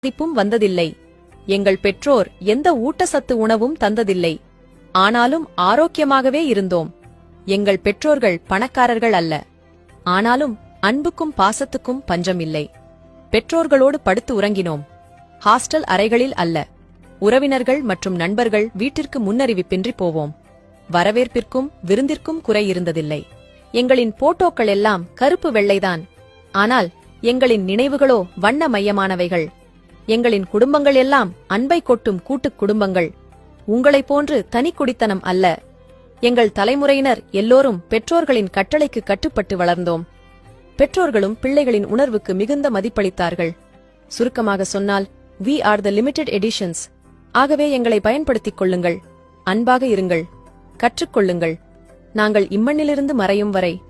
பாதிப்பும் வந்ததில்லை. எங்கள் பெற்றோர் எந்த ஊட்டச்சத்து உணவும் தந்ததில்லை. ஆனாலும் ஆரோக்கியமாகவே இருந்தோம். எங்கள் பெற்றோர்கள் பணக்காரர்கள் அல்ல. ஆனாலும் அன்புக்கும் பாசத்துக்கும் பஞ்சம் இல்லை. பெற்றோர்களோடு படுத்து உறங்கினோம். ஹாஸ்டல் அறைகளில் அல்ல. உறவினர்கள் மற்றும் நண்பர்கள் வீட்டிற்கு முன்னறிவிப்பின்றி போவோம். வரவேற்பிற்கும் விருந்திற்கும் குறை இருந்ததில்லை. எங்களின் போட்டோக்கள் எல்லாம் கருப்பு வெள்ளைதான். ஆனால் எங்களின் நினைவுகளோ வண்ண மையமானவைகள். எங்களின் குடும்பங்கள் எல்லாம் அன்பை கொட்டும் கூட்டுக் குடும்பங்கள். உங்களைப் போன்று தனி குடித்தனம் அல்ல. எங்கள் தலைமுறையினர் எல்லோரும் பெற்றோர்களின் கட்டளைக்கு கட்டுப்பட்டு வளர்ந்தோம். பெற்றோர்களும் பிள்ளைகளின் உணர்வுக்கு மிகுந்த மதிப்பளித்தார்கள். சுருக்கமாக சொன்னால், we are the limited editions. ஆகவே எங்களை பயன்படுத்திக் கொள்ளுங்கள். அன்பாக இருங்கள். கற்றுக்கொள்ளுங்கள். நாங்கள் இம்மண்ணிலிருந்து மறையும் வரை